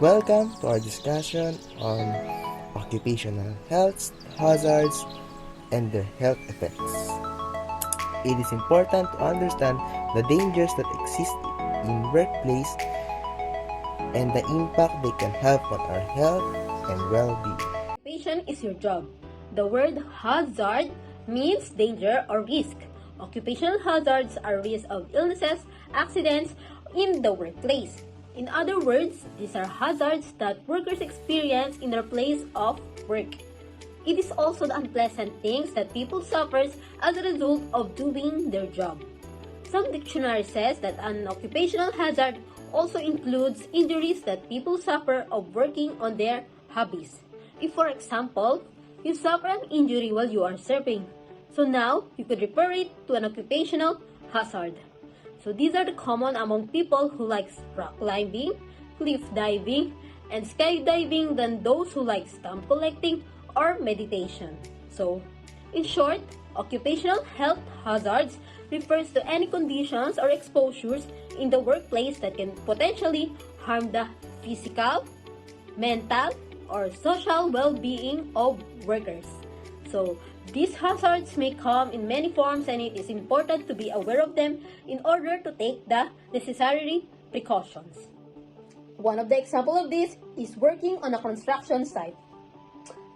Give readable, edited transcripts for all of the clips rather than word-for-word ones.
Welcome to our discussion on occupational health hazards and their health effects. It is important to understand the dangers that exist in workplace and the impact they can have on our health and well-being. Occupation is your job. The word hazard means danger or risk. Occupational hazards are risks of illnesses, accidents in the workplace. In other words, these are hazards that workers experience in their place of work. It is also the unpleasant things that people suffer as a result of doing their job. Some dictionary says that an occupational hazard also includes injuries that people suffer of working on their hobbies. If, for example, you suffer an injury while you are surfing, so now you could refer it to an occupational hazard. So these are the common among people who like rock climbing, cliff diving, and skydiving than those who like stamp collecting or meditation. So, in short, occupational health hazards refers to any conditions or exposures in the workplace that can potentially harm the physical, mental, or social well-being of workers. So, these hazards may come in many forms and it is important to be aware of them in order to take the necessary precautions. One of the examples of this is working on a construction site.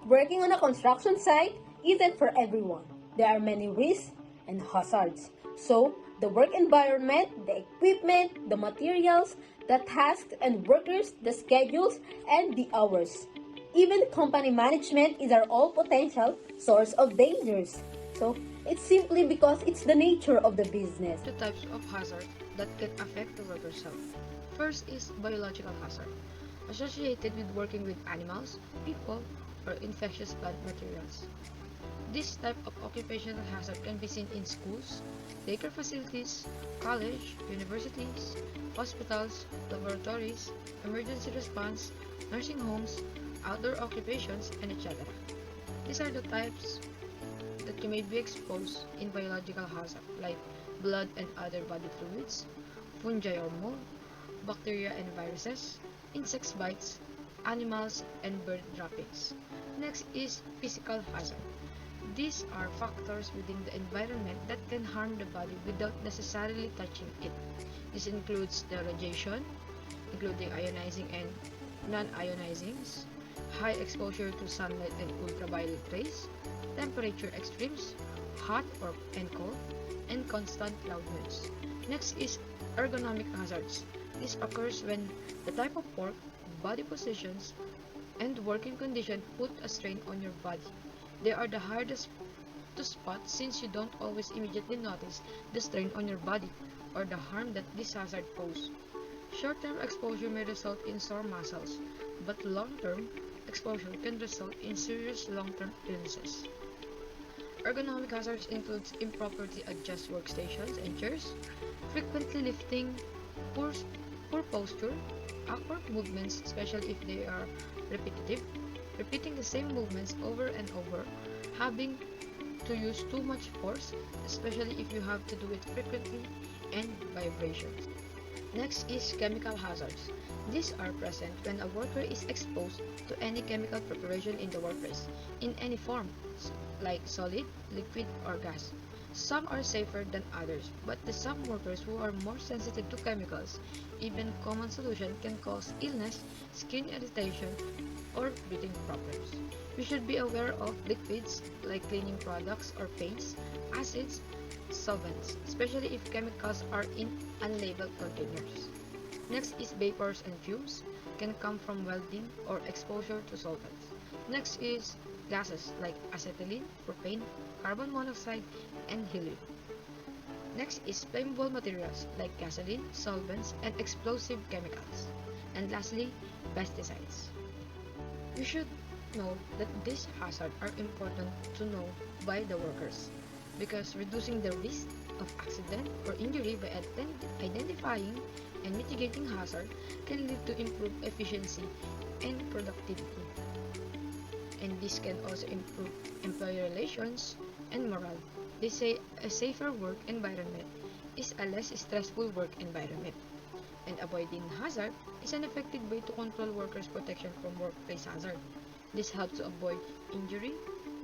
Working on a construction site isn't for everyone. There are many risks and hazards. So, the work environment, the equipment, the materials, the tasks and workers, the schedules, and the hours. Even company management is our all potential source of dangers. So, it's simply because it's the nature of the business. Two types of hazard that can affect the worker's health. First is biological hazard, associated with working with animals, people, or infectious plant materials. This type of occupational hazard can be seen in schools, daycare facilities, college, universities, hospitals, laboratories, emergency response, nursing homes, outdoor occupations, and etc. These are the types that you may be exposed in biological hazard like blood and other body fluids, fungi or mold, bacteria and viruses, insects bites, animals, and bird droppings. Next is physical hazard. These are factors within the environment that can harm the body without necessarily touching it. This includes the radiation, including ionizing and non-ionizing, high exposure to sunlight and ultraviolet rays, temperature extremes, hot and cold, and constant loud noise. Next is ergonomic hazards. This occurs when the type of work, body positions, and working condition put a strain on your body. They are the hardest to spot since you don't always immediately notice the strain on your body or the harm that this hazard poses. Short-term exposure may result in sore muscles, but long-term exposure can result in serious long-term illnesses. Ergonomic hazards include improperly adjust workstations and chairs, frequently lifting, poor, poor posture, awkward movements, especially if they are repetitive, repeating the same movements over and over, having to use too much force, especially if you have to do it frequently, and vibrations. Next is chemical hazards. These are present when a worker is exposed to any chemical preparation in the workplace, in any form, like solid, liquid, or gas. Some are safer than others, but some workers who are more sensitive to chemicals, even common solution can cause illness, skin irritation, or breathing problems. We should be aware of liquids like cleaning products or paints, acids, solvents, especially if chemicals are in unlabeled containers. Next is vapors and fumes, can come from welding or exposure to solvents. Next is gases like acetylene, propane, carbon monoxide, and helium. Next is flammable materials like gasoline, solvents, and explosive chemicals. And lastly, pesticides. You should know that these hazards are important to know by the workers because reducing the risk of accident or injury by identifying and mitigating hazard can lead to improved efficiency and productivity. And this can also improve employee relations and morale. They say a safer work environment is a less stressful work environment. And avoiding hazard is an effective way to control workers' protection from workplace hazard. This helps to avoid injury,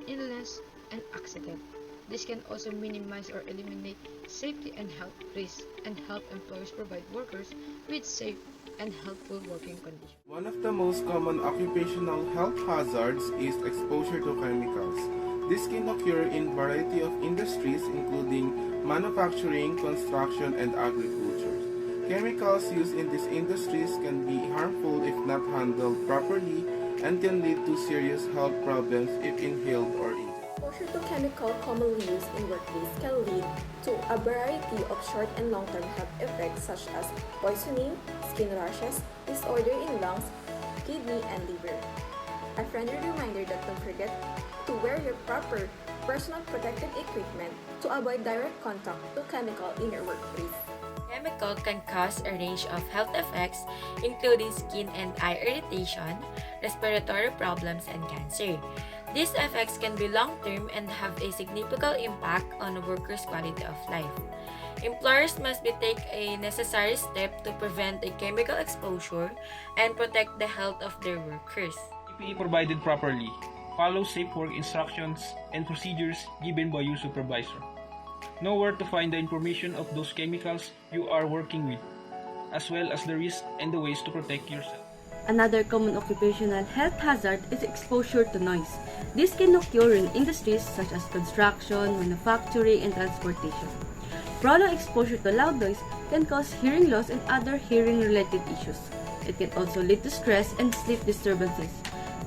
illness, and accident. This can also minimize or eliminate safety and health risks and help employers provide workers with safe and healthful working conditions. One of the most common occupational health hazards is exposure to chemicals. This can occur in a variety of industries including manufacturing, construction, and agriculture. Chemicals used in these industries can be harmful if not handled properly and can lead to serious health problems if inhaled or ingested. Exposure to chemical commonly used in workplace can lead to a variety of short and long-term health effects such as poisoning, skin rashes, disorder in lungs, kidney, and liver. A friendly reminder that don't forget to wear your proper personal protective equipment to avoid direct contact to chemical in your workplace. Chemical can cause a range of health effects, including skin and eye irritation, respiratory problems, and cancer. These effects can be long-term and have a significant impact on a worker's quality of life. Employers must take a necessary step to prevent a chemical exposure and protect the health of their workers. PPE provided properly. Follow safe work instructions and procedures given by your supervisor. Know where to find the information of those chemicals you are working with, as well as the risks and the ways to protect yourself. Another common occupational health hazard is exposure to noise. This can occur in industries such as construction, manufacturing, and transportation. Prolonged exposure to loud noise can cause hearing loss and other hearing-related issues. It can also lead to stress and sleep disturbances,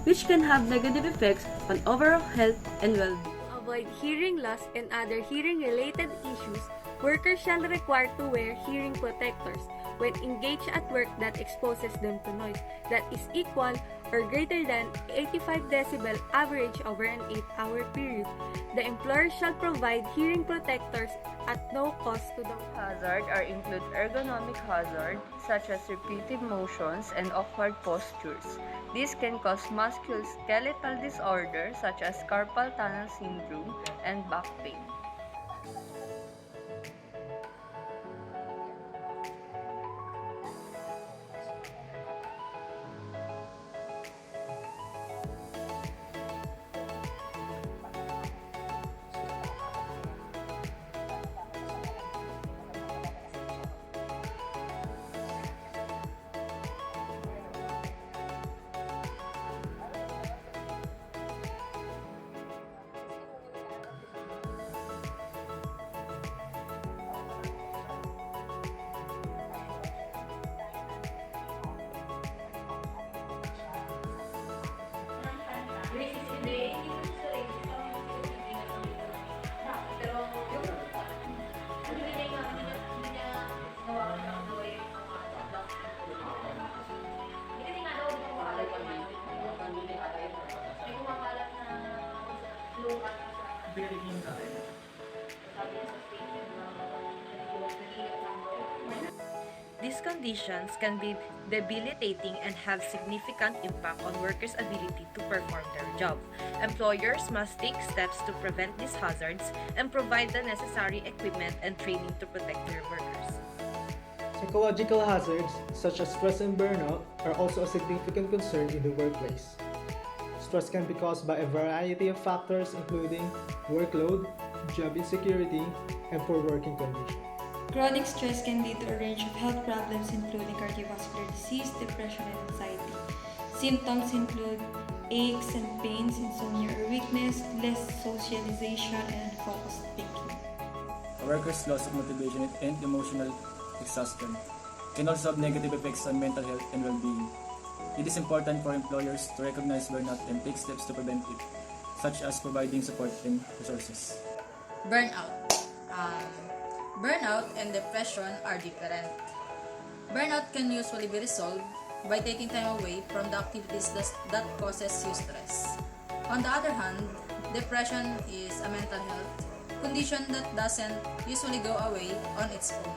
which can have negative effects on overall health and well-being. To avoid hearing loss and other hearing-related issues, workers shall require to wear hearing protectors when engaged at work that exposes them to noise that is equal or greater than 85 decibel average over an 8-hour period. The employer shall provide hearing protectors at no cost to the Hazard are include ergonomic hazard such as repetitive motions and awkward postures. This can cause musculoskeletal disorders such as carpal tunnel syndrome and back pain. These conditions can be debilitating and have significant impact on workers' ability to perform their job. Employers must take steps to prevent these hazards and provide the necessary equipment and training to protect their workers. Psychological hazards, such as stress and burnout, are also a significant concern in the workplace. Stress can be caused by a variety of factors including workload, job insecurity, and poor working conditions. Chronic stress can lead to a range of health problems including cardiovascular disease, depression, and anxiety. Symptoms include aches and pains, insomnia or weakness, less socialization, and focused thinking. A worker's loss of motivation and emotional exhaustion can also have negative effects on mental health and well-being. It is important for employers to recognize burnout and take steps to prevent it, such as providing support and resources. Burnout. Burnout and depression are different. Burnout can usually be resolved by taking time away from the activities that causes you stress. On the other hand, depression is a mental health condition that doesn't usually go away on its own,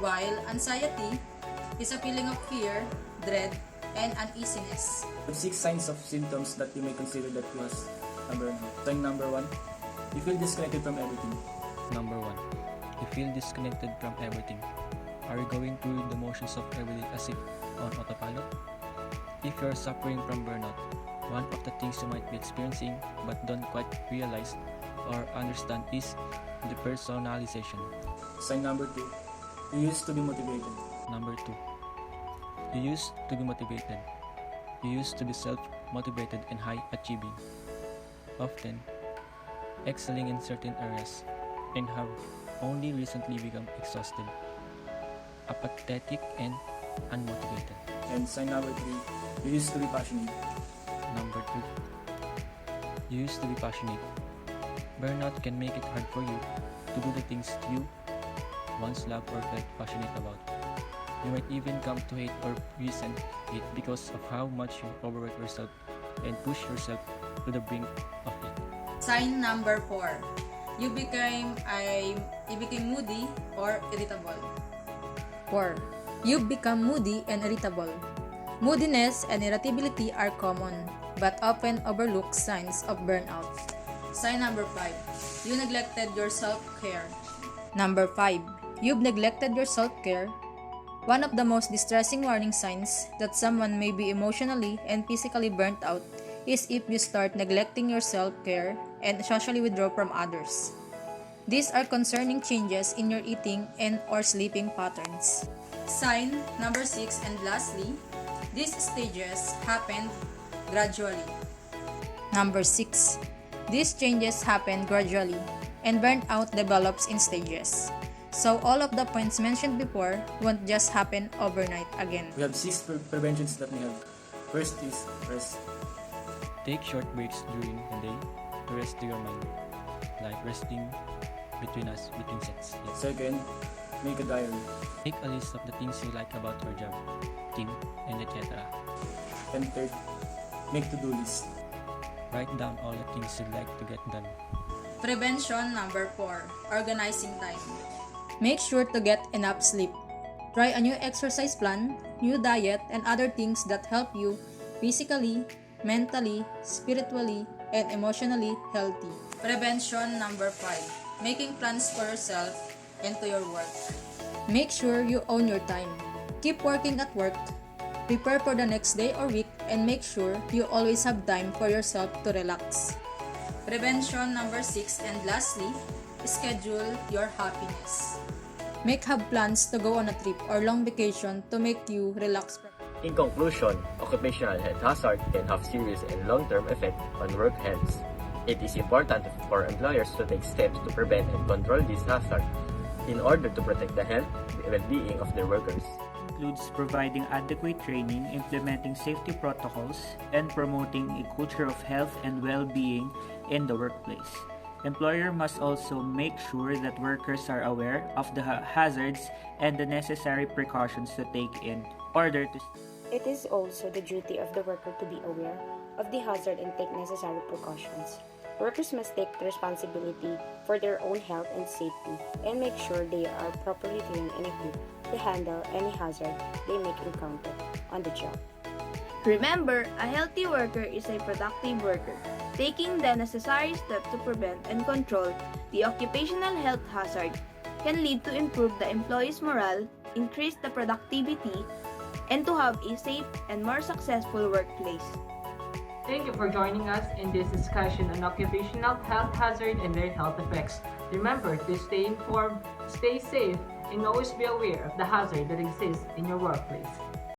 while anxiety is a feeling of fear, dread, and uneasiness. 6 signs of symptoms that you may consider that you have a burnout. Sign number 1, you feel disconnected from everything. Number 1, you feel disconnected from everything. Are you going through the motions of everyday as if on autopilot? If you're suffering from burnout, one of the things you might be experiencing but don't quite realize or understand is depersonalization. Sign number 2. You used to be motivated. Number 2. You used to be motivated. You used to be self-motivated and high-achieving, often excelling in certain areas, and have only recently become exhausted, apathetic, and unmotivated. And sign number 3. You used to be passionate. Number 2. You used to be passionate. Burnout can make it hard for you to do the things you once loved or felt passionate about. You might even come to hate or resent it because of how much you overwork yourself and push yourself to the brink of it. Sign number 4. You became moody or irritable. 4. You become moody and irritable. Moodiness and irritability are common, but often overlooked signs of burnout. Sign number 5. You neglected your self-care. Number 5. You've neglected your self-care. One of the most distressing warning signs that someone may be emotionally and physically burnt out is if you start neglecting your self-care and socially withdraw from others. These are concerning changes in your eating and or sleeping patterns. Sign number 6 and lastly, these stages happen gradually. Number 6. These changes happen gradually and burnout develops in stages. So all of the points mentioned before won't just happen overnight again. We have 6 preventions that we have. First is rest. Take short breaks during the day to rest your mind, like resting between sets. Yes. Second, make a diary. Make a list of the things you like about your job, team, and etc. And third, make to-do list. Write down all the things you'd like to get done. Prevention number 4. Organizing time. Make sure to get enough sleep. Try a new exercise plan, new diet, and other things that help you physically, mentally, spiritually, and emotionally healthy. Prevention number 5. Making plans for yourself and to your work. Make sure you own your time. Keep working at work. Prepare for the next day or week and make sure you always have time for yourself to relax. Prevention number 6 and lastly, schedule your happiness. Have plans to go on a trip or long vacation to make you relax. In conclusion, occupational health hazard can have serious and long-term effect on work health. It is important for employers to take steps to prevent and control this hazard in order to protect the health and well-being of their workers. Includes providing adequate training, implementing safety protocols, and promoting a culture of health and well-being in the workplace. Employer must also make sure that workers are aware of the hazards and the necessary precautions to take in order to... It is also the duty of the worker to be aware of the hazard and take necessary precautions. Workers must take responsibility for their own health and safety and make sure they are properly trained and equipped to handle any hazard they may encounter on the job. Remember, a healthy worker is a productive worker. Taking the necessary steps to prevent and control the occupational health hazard can lead to improve the employee's morale, increase the productivity, and to have a safe and more successful workplace. Thank you for joining us in this discussion on occupational health hazard and their health effects. Remember to stay informed, stay safe, and always be aware of the hazard that exists in your workplace.